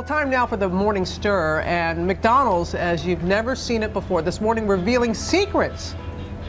Time now for the morning stir, and McDonald's, as you've never seen it before, this morning revealing secrets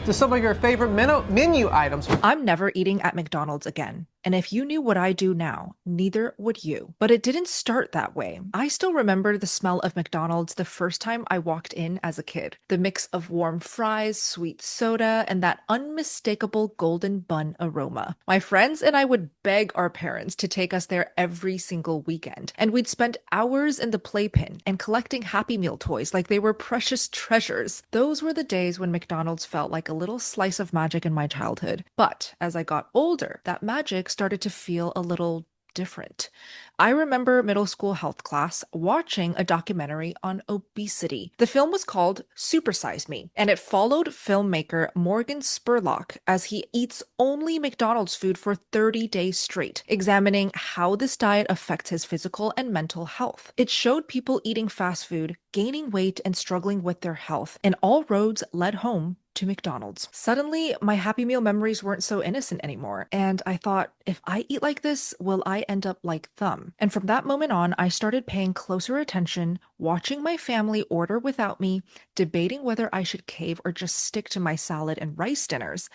to some of your favorite menu items. I'm never eating at McDonald's again. And if you knew what I do now, neither would you. But it didn't start that way. I still remember the smell of McDonald's the first time I walked in as a kid. The mix of warm fries, sweet soda, and that unmistakable golden bun aroma. My friends and I would beg our parents to take us there every single weekend. And we'd spend hours in the playpen and collecting Happy Meal toys like they were precious treasures. Those were the days when McDonald's felt like a little slice of magic in my childhood. But as I got older, that magic started to feel a little different. I remember middle school health class watching a documentary on obesity. The film was called Supersize Me, and it followed filmmaker Morgan Spurlock as he eats only McDonald's food for 30 days straight, examining how this diet affects his physical and mental health. It showed people eating fast food, gaining weight, and struggling with their health, and all roads led home to McDonald's. Suddenly, my Happy Meal memories weren't so innocent anymore, and I thought, if I eat like this, will I end up like them? And from that moment on, I started paying closer attention, watching my family order without me, debating whether I should cave or just stick to my salad and rice dinners.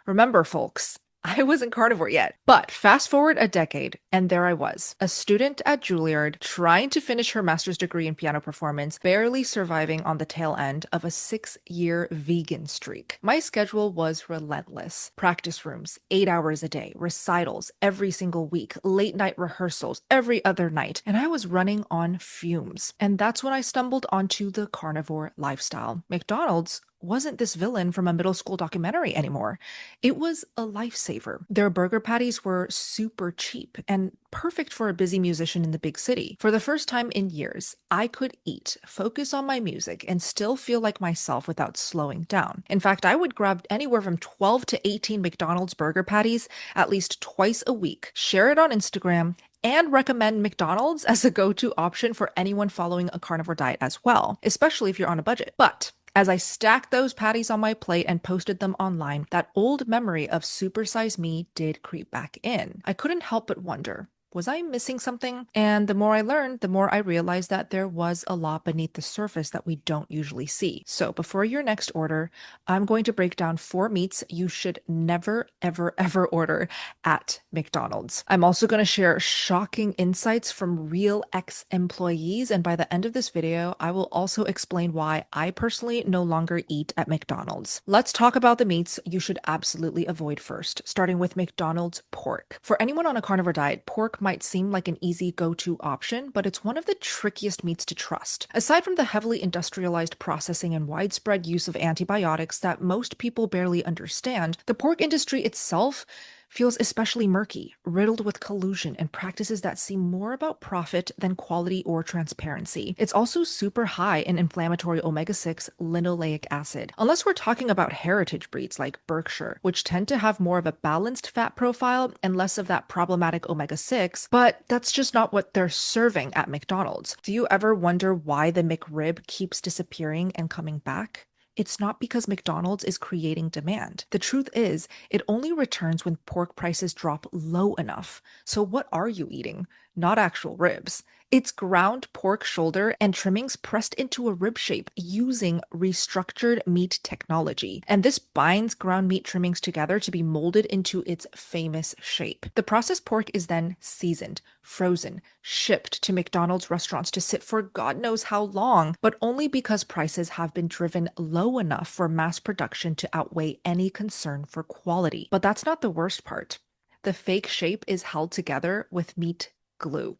Remember, folks, I wasn't carnivore yet. But fast forward a decade, and there I was, a student at Juilliard trying to finish her master's degree in piano performance, barely surviving on the tail end of a 6-year vegan streak. My schedule was relentless. Practice rooms, 8 hours a day, recitals every single week, late night rehearsals every other night, and I was running on fumes. And that's when I stumbled onto the carnivore lifestyle. McDonald's wasn't this villain from a middle school documentary anymore. It was a lifesaver. Their burger patties were super cheap and perfect for a busy musician in the big city. For the first time in years, I could eat, focus on my music, and still feel like myself without slowing down. In fact, I would grab anywhere from 12 to 18 McDonald's burger patties at least twice a week, share it on Instagram, and recommend McDonald's as a go-to option for anyone following a carnivore diet as well, especially if you're on a budget. But as I stacked those patties on my plate and posted them online, that old memory of Supersize Me did creep back in. I couldn't help but wonder, was I missing something? And the more I learned, the more I realized that there was a lot beneath the surface that we don't usually see. So before your next order, I'm going to break down 4 meats you should never, ever, ever order at McDonald's. I'm also going to share shocking insights from real ex-employees. And by the end of this video, I will also explain why I personally no longer eat at McDonald's. Let's talk about the meats you should absolutely avoid first, starting with McDonald's pork. For anyone on a carnivore diet, pork might seem like an easy go-to option, but it's one of the trickiest meats to trust. Aside from the heavily industrialized processing and widespread use of antibiotics that most people barely understand, the pork industry itself feels especially murky, riddled with collusion and practices that seem more about profit than quality or transparency. It's also super high in inflammatory omega-6 linoleic acid. Unless we're talking about heritage breeds like Berkshire, which tend to have more of a balanced fat profile and less of that problematic omega-6, but that's just not what they're serving at McDonald's. Do you ever wonder why the McRib keeps disappearing and coming back? It's not because McDonald's is creating demand. The truth is, it only returns when pork prices drop low enough. So what are you eating? Not actual ribs. It's ground pork shoulder and trimmings pressed into a rib shape using restructured meat technology. And this binds ground meat trimmings together to be molded into its famous shape. The processed pork is then seasoned, frozen, shipped to McDonald's restaurants to sit for God knows how long, but only because prices have been driven low enough for mass production to outweigh any concern for quality. But that's not the worst part. The fake shape is held together with meat glue.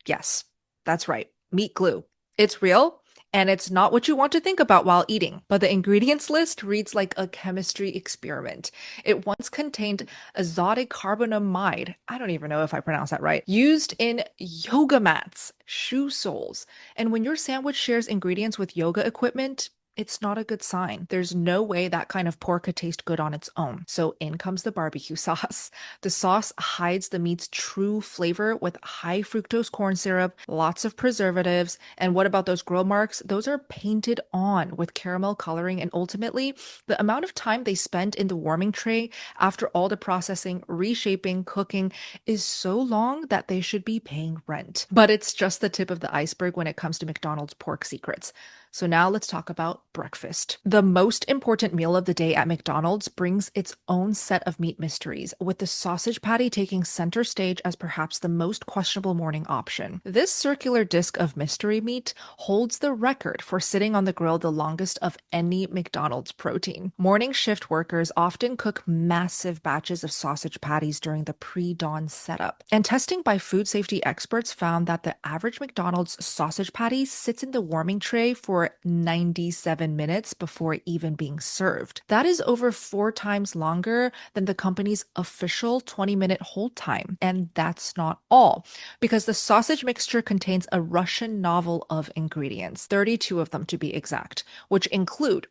Yes, that's right, meat glue. It's real, and it's not what you want to think about while eating, but the ingredients list reads like a chemistry experiment. It once contained azotic carbonamide, I don't even know if I pronounced that right, used in yoga mats, shoe soles, and when your sandwich shares ingredients with yoga equipment, It's not a good sign. There's no way that kind of pork could taste good on its own. So in comes the barbecue sauce. The sauce hides the meat's true flavor with high fructose corn syrup, lots of preservatives. And what about those grill marks? Those are painted on with caramel coloring. And ultimately, the amount of time they spend in the warming tray after all the processing, reshaping, cooking is so long that they should be paying rent. But it's just the tip of the iceberg when it comes to McDonald's pork secrets. So now let's talk about breakfast. The most important meal of the day at McDonald's brings its own set of meat mysteries, with the sausage patty taking center stage as perhaps the most questionable morning option. This circular disc of mystery meat holds the record for sitting on the grill the longest of any McDonald's protein. Morning shift workers often cook massive batches of sausage patties during the pre-dawn setup. And testing by food safety experts found that the average McDonald's sausage patty sits in the warming tray for 97 minutes before even being served. That is over 4 times longer than the company's official 20-minute hold time. And that's not all, because the sausage mixture contains a Russian novel of ingredients, 32 of them to be exact, which include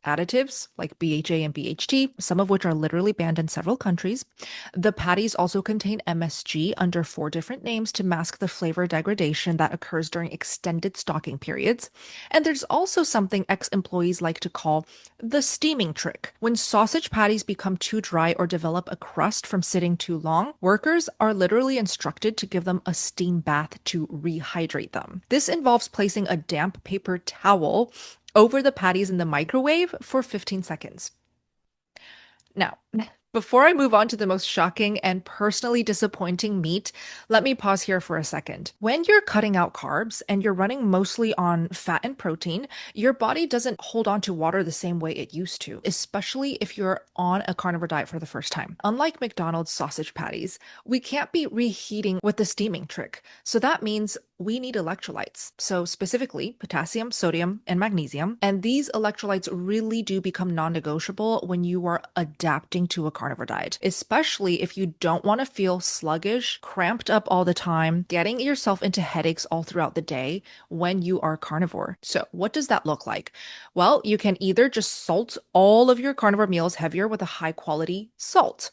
additives like BHA and BHT, some of which are literally banned in several countries. The patties also contain MSG under 4 different names to mask the flavor degradation that occurs during extended stocking periods. And there's also something ex-employees like to call the steaming trick. When sausage patties become too dry or develop a crust from sitting too long, workers are literally instructed to give them a steam bath to rehydrate them. This involves placing a damp paper towel over the patties in the microwave for 15 seconds. Now, before I move on to the most shocking and personally disappointing meat, let me pause here for a second. When you're cutting out carbs and you're running mostly on fat and protein, your body doesn't hold on to water the same way it used to, especially if you're on a carnivore diet for the first time. Unlike McDonald's sausage patties, we can't be reheating with the steaming trick. So that means we need electrolytes. So specifically potassium, sodium, and magnesium. And these electrolytes really do become non-negotiable when you are adapting to a carnivore diet, especially if you don't want to feel sluggish, cramped up all the time, getting yourself into headaches all throughout the day when you are carnivore. So what does that look like? Well, you can either just salt all of your carnivore meals heavier with a high quality salt,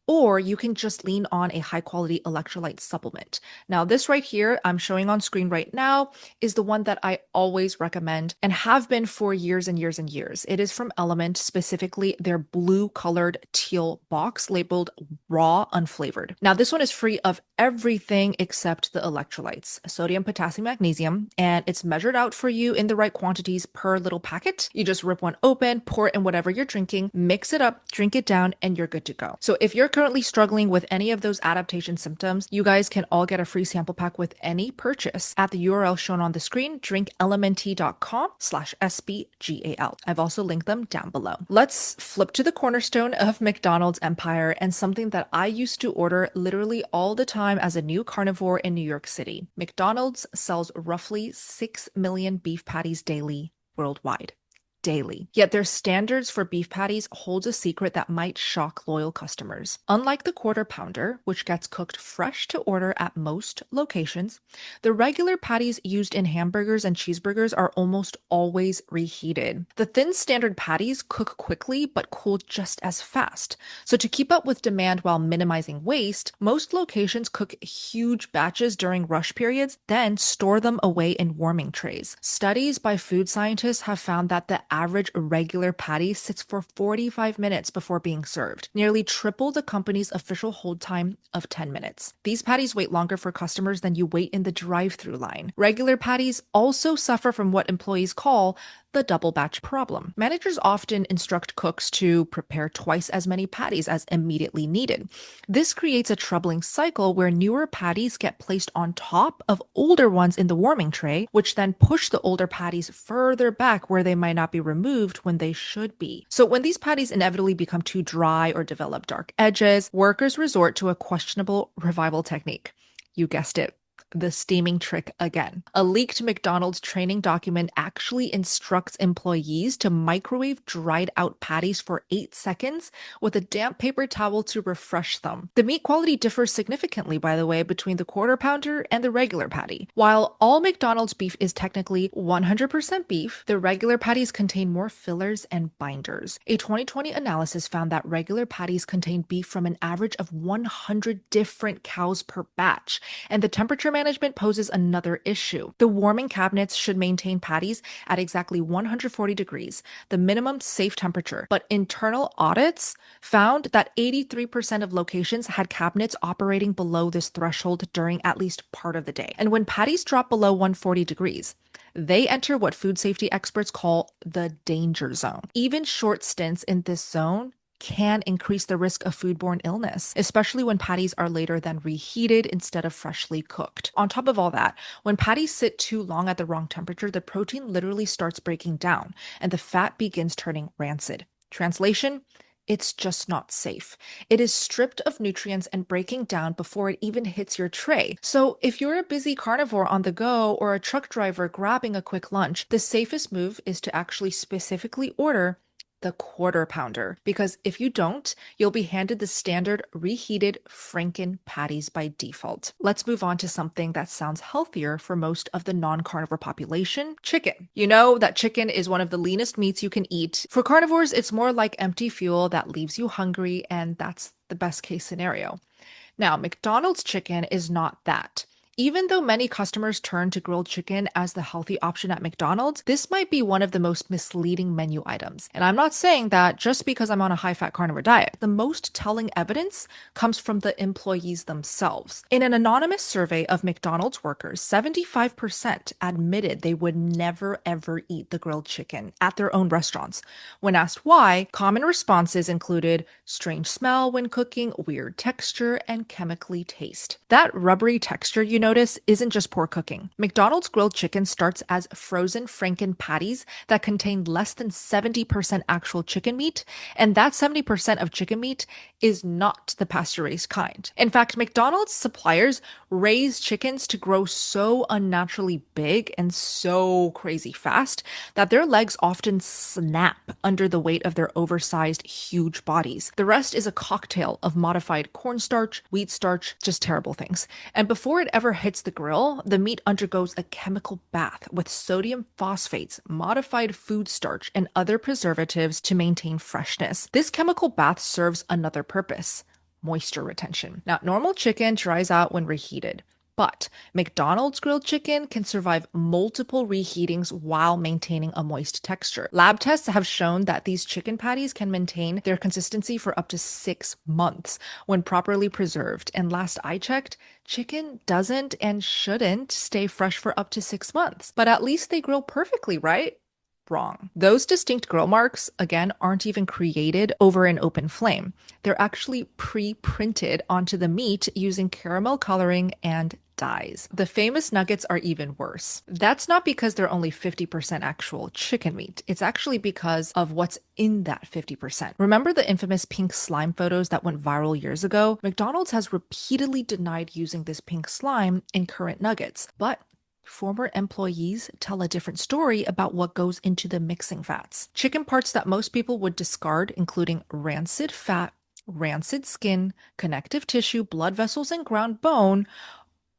or you can just lean on a high quality electrolyte supplement. Now, this right here I'm showing on screen right now is the one that I always recommend and have been for years and years and years. It is from Element, specifically their blue colored teal box labeled raw unflavored. Now, this one is free of everything except the electrolytes, sodium, potassium, magnesium, and it's measured out for you in the right quantities per little packet. You just rip one open, pour it in whatever you're drinking, mix it up, drink it down, and you're good to go. So if you're currently struggling with any of those adaptation symptoms, you guys can all get a free sample pack with any purchase at the URL shown on the screen, drinkelement.com/SBGAL. I've also linked them down below. Let's flip to the cornerstone of McDonald's empire and something that I used to order literally all the time as a new carnivore in New York City. McDonald's sells roughly 6 million beef patties daily worldwide. Daily. Yet their standards for beef patties holds a secret that might shock loyal customers. Unlike the quarter pounder, which gets cooked fresh to order at most locations, the regular patties used in hamburgers and cheeseburgers are almost always reheated. The thin standard patties cook quickly but cool just as fast. So to keep up with demand while minimizing waste, most locations cook huge batches during rush periods, then store them away in warming trays. Studies by food scientists have found that the average regular patty sits for 45 minutes before being served, nearly triple the company's official hold time of 10 minutes. These patties wait longer for customers than you wait in the drive-through line. Regular patties also suffer from what employees call the double batch problem. Managers often instruct cooks to prepare twice as many patties as immediately needed. This creates a troubling cycle where newer patties get placed on top of older ones in the warming tray, which then push the older patties further back where they might not be removed when they should be. So when these patties inevitably become too dry or develop dark edges, workers resort to a questionable revival technique. You guessed it, the steaming trick again. A leaked McDonald's training document actually instructs employees to microwave dried out patties for 8 seconds with a damp paper towel to refresh them. The meat quality differs significantly, by the way, between the quarter pounder and the regular patty. While all McDonald's beef is technically 100% beef, the regular patties contain more fillers and binders. A 2020 analysis found that regular patties contain beef from an average of 100 different cows per batch, and the temperature management poses another issue. The warming cabinets should maintain patties at exactly 140 degrees, the minimum safe temperature, but internal audits found that 83% of locations had cabinets operating below this threshold during at least part of the day. And when patties drop below 140 degrees, they enter what food safety experts call the danger zone. Even short stints in this zone can increase the risk of foodborne illness, especially when patties are later then reheated instead of freshly cooked. On top of all that, when patties sit too long at the wrong temperature, the protein literally starts breaking down and the fat begins turning rancid. Translation: it's just not safe. It is stripped of nutrients and breaking down before it even hits your tray. So if you're a busy carnivore on the go or a truck driver grabbing a quick lunch, the safest move is to actually specifically order the quarter pounder, because if you don't, you'll be handed the standard reheated Franken patties by default. Let's move on to something that sounds healthier for most of the non-carnivore population: chicken. You know that chicken is one of the leanest meats you can eat. For carnivores, it's more like empty fuel that leaves you hungry, and that's the best case scenario. Now, McDonald's chicken is not that. Even though many customers turn to grilled chicken as the healthy option at McDonald's, this might be one of the most misleading menu items. And I'm not saying that just because I'm on a high-fat carnivore diet. The most telling evidence comes from the employees themselves. In an anonymous survey of McDonald's workers, 75% admitted they would never ever eat the grilled chicken at their own restaurants. When asked why, common responses included strange smell when cooking, weird texture, and chemically taste. That rubbery texture notice isn't just poor cooking. McDonald's grilled chicken starts as frozen Franken patties that contain less than 70% actual chicken meat, and that 70% of chicken meat is not the pasture-raised kind. In fact, McDonald's suppliers raise chickens to grow so unnaturally big and so crazy fast that their legs often snap under the weight of their oversized, huge bodies. The rest is a cocktail of modified cornstarch, wheat starch, just terrible things. And before it ever hits the grill, the meat undergoes a chemical bath with sodium phosphates, modified food starch, and other preservatives to maintain freshness. This chemical bath serves another purpose: moisture retention. Now, normal chicken dries out when reheated, but McDonald's grilled chicken can survive multiple reheatings while maintaining a moist texture. Lab tests have shown that these chicken patties can maintain their consistency for up to 6 months when properly preserved. And last I checked, chicken doesn't and shouldn't stay fresh for up to 6 months. But at least they grill perfectly, right? Wrong. Those distinct grill marks, again, aren't even created over an open flame. They're actually pre-printed onto the meat using caramel coloring and dyes. The famous nuggets are even worse. That's not because they're only 50% actual chicken meat. It's actually because of what's in that 50%. Remember the infamous pink slime photos that went viral years ago? McDonald's has repeatedly denied using this pink slime in current nuggets, but former employees tell a different story about what goes into the mixing fats. Chicken parts that most people would discard, including rancid fat, rancid skin, connective tissue, blood vessels, and ground bone,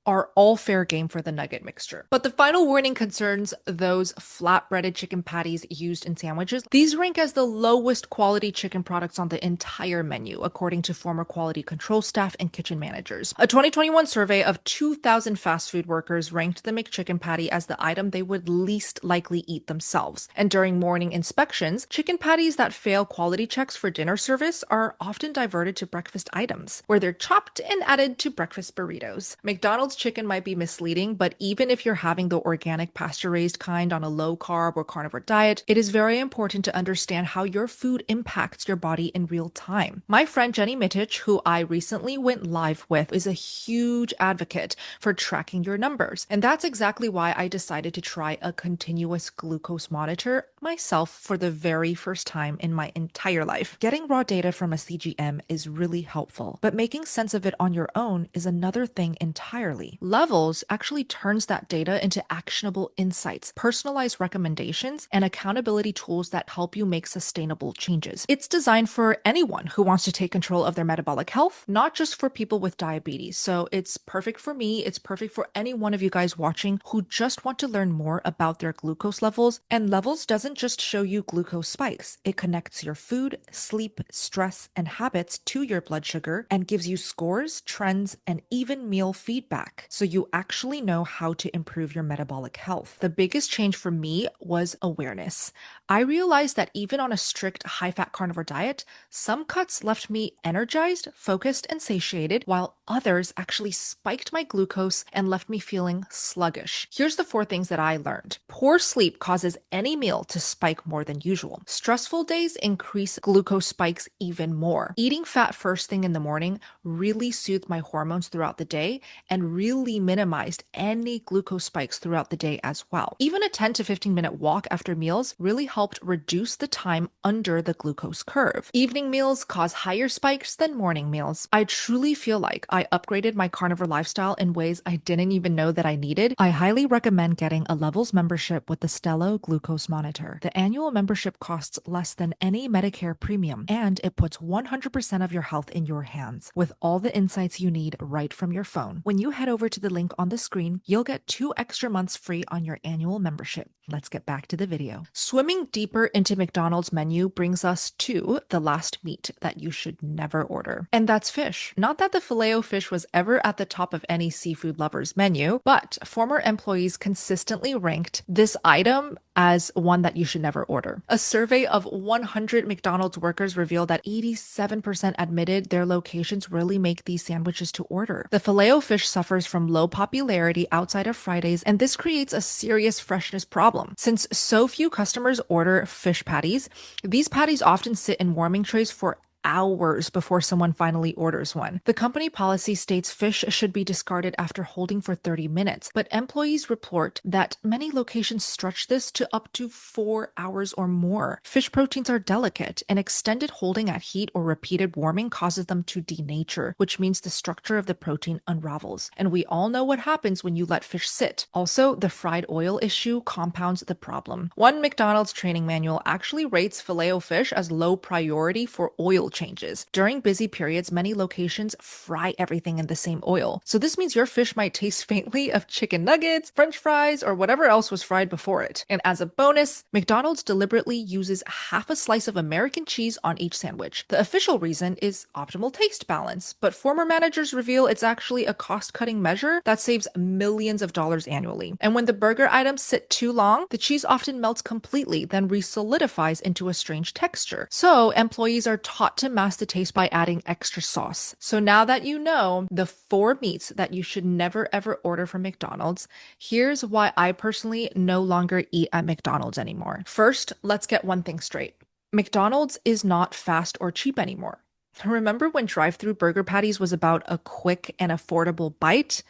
are all fair game for the nugget mixture. But the final warning concerns those flat-breaded chicken patties used in sandwiches. These rank as the lowest quality chicken products on the entire menu, according to former quality control staff and kitchen managers. A 2021 survey of 2,000 fast food workers ranked the McChicken patty as the item they would least likely eat themselves. And during morning inspections, chicken patties that fail quality checks for dinner service are often diverted to breakfast items, where they're chopped and added to breakfast burritos. McDonald's chicken might be misleading, but even if you're having the organic pasture-raised kind on a low-carb or carnivore diet, it is very important to understand how your food impacts your body in real time. My friend Jenny Mittich, who I recently went live with, is a huge advocate for tracking your numbers. And that's exactly why I decided to try a continuous glucose monitor myself for the very first time in my entire life. Getting raw data from a CGM is really helpful, but making sense of it on your own is another thing entirely. Levels actually turns that data into actionable insights, personalized recommendations, and accountability tools that help you make sustainable changes. It's designed for anyone who wants to take control of their metabolic health, not just for people with diabetes. So it's perfect for me. It's perfect for any one of you guys watching who just want to learn more about their glucose levels. And Levels doesn't just show you glucose spikes. It connects your food, sleep, stress, and habits to your blood sugar and gives you scores, trends, and even meal feedback. So you actually know how to improve your metabolic health. The biggest change for me was awareness. I realized that even on a strict high-fat carnivore diet, some cuts left me energized, focused, and satiated, while others actually spiked my glucose and left me feeling sluggish. Here's the 4 things that I learned. Poor sleep causes any meal to spike more than usual. Stressful days increase glucose spikes even more. Eating fat first thing in the morning really soothed my hormones throughout the day and really minimized any glucose spikes throughout the day as well. Even a 10 to 15 minute walk after meals really helped reduce the time under the glucose curve. Evening meals cause higher spikes than morning meals. I truly feel like I upgraded my carnivore lifestyle in ways I didn't even know that I needed. I highly recommend getting a Levels membership with the Stelo glucose monitor. The annual membership costs less than any Medicare premium, and it puts 100% of your health in your hands with all the insights you need right from your phone. When you head over to the link on the screen, you'll get 2 extra months free on your annual membership. Let's get back to the video. Swimming deeper into McDonald's menu brings us to the last meat that you should never order, and that's fish. Not that the filet-o-fish was ever at the top of any seafood lover's menu, but former employees consistently ranked this item as one that you should never order. A survey of 100 McDonald's workers revealed that 87% admitted their locations really make these sandwiches to order. The filet-o-fish suffers from low popularity outside of Fridays, and this creates a serious freshness problem. Since so few customers order fish patties, these patties often sit in warming trays for hours before someone finally orders one. The company policy states fish should be discarded after holding for 30 minutes, but employees report that many locations stretch this to up to 4 hours or more. Fish proteins are delicate, and extended holding at heat or repeated warming causes them to denature, which means the structure of the protein unravels. And we all know what happens when you let fish sit. Also, the fried oil issue compounds the problem. One McDonald's training manual actually rates filet-o-fish as low priority for oil changes. During busy periods, many locations fry everything in the same oil. So this means your fish might taste faintly of chicken nuggets, french fries, or whatever else was fried before it. And as a bonus, McDonald's deliberately uses half a slice of American cheese on each sandwich. The official reason is optimal taste balance, but former managers reveal it's actually a cost-cutting measure that saves millions of dollars annually. And when the burger items sit too long, the cheese often melts completely, then re-solidifies into a strange texture. So employees are taught to mask the taste by adding extra sauce. So now that you know the 4 meats that you should never ever order from McDonald's, here's why I personally no longer eat at McDonald's anymore. First, let's get one thing straight. McDonald's is not fast or cheap anymore. Remember when drive-through burger patties was about a quick and affordable bite?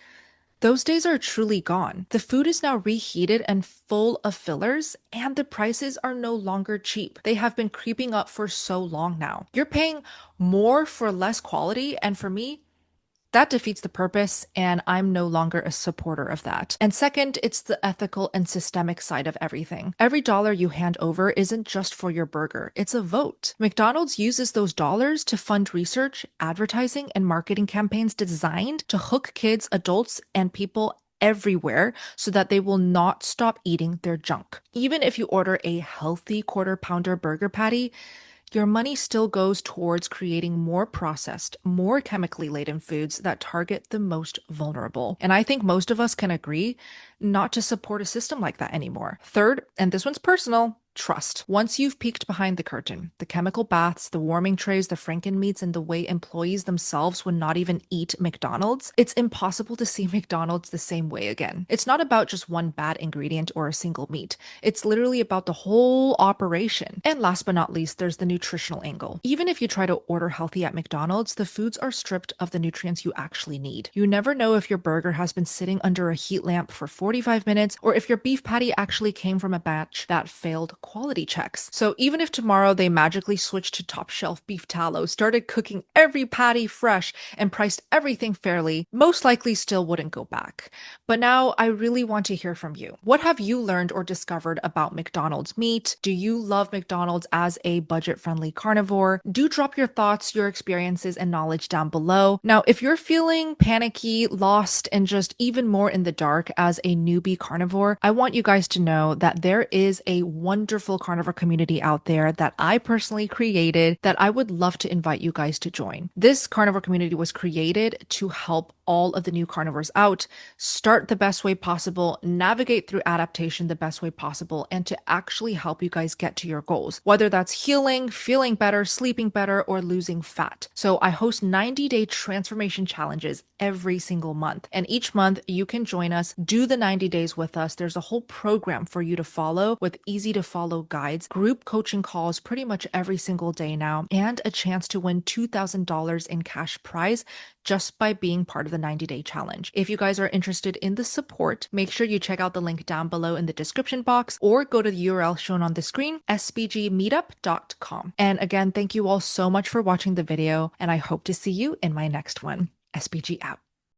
Those days are truly gone. The food is now reheated and full of fillers, and the prices are no longer cheap. They have been creeping up for so long now. You're paying more for less quality, and for me, that defeats the purpose, and I'm no longer a supporter of that. And second, it's the ethical and systemic side of everything. Every dollar you hand over isn't just for your burger, it's a vote. McDonald's uses those dollars to fund research, advertising, and marketing campaigns designed to hook kids, adults, and people everywhere so that they will not stop eating their junk. Even if you order a healthy quarter-pounder burger patty, your money still goes towards creating more processed, more chemically laden foods that target the most vulnerable. And I think most of us can agree not to support a system like that anymore. Third, and this one's personal, trust. Once you've peeked behind the curtain, the chemical baths, the warming trays, the Franken meats, and the way employees themselves would not even eat McDonald's, it's impossible to see McDonald's the same way again. It's not about just one bad ingredient or a single meat. It's literally about the whole operation. And last but not least, there's the nutritional angle. Even if you try to order healthy at McDonald's, the foods are stripped of the nutrients you actually need. You never know if your burger has been sitting under a heat lamp for 45 minutes or if your beef patty actually came from a batch that failed quality checks. So even if tomorrow they magically switched to top shelf beef tallow, started cooking every patty fresh, and priced everything fairly, most likely still wouldn't go back. But now I really want to hear from you. What have you learned or discovered about McDonald's meat? Do you love McDonald's as a budget-friendly carnivore? Do drop your thoughts, your experiences, and knowledge down below. Now, if you're feeling panicky, lost, and just even more in the dark as a newbie carnivore, I want you guys to know that there is a wonderful carnivore community out there that I personally created that I would love to invite you guys to join. This carnivore community was created to help all of the new carnivores out, start the best way possible, navigate through adaptation the best way possible, and to actually help you guys get to your goals, whether that's healing, feeling better, sleeping better, or losing fat. So I host 90-day transformation challenges every single month. And each month you can join us, do the 90 days with us. There's a whole program for you to follow with easy to follow guides, group coaching calls pretty much every single day now, and a chance to win $2,000 in cash prize just by being part of the 90-day challenge. If you guys are interested in the support, make sure you check out the link down below in the description box or go to the URL shown on the screen, sbgmeetup.com. And again, thank you all so much for watching the video, and I hope to see you in my next one. SBG out.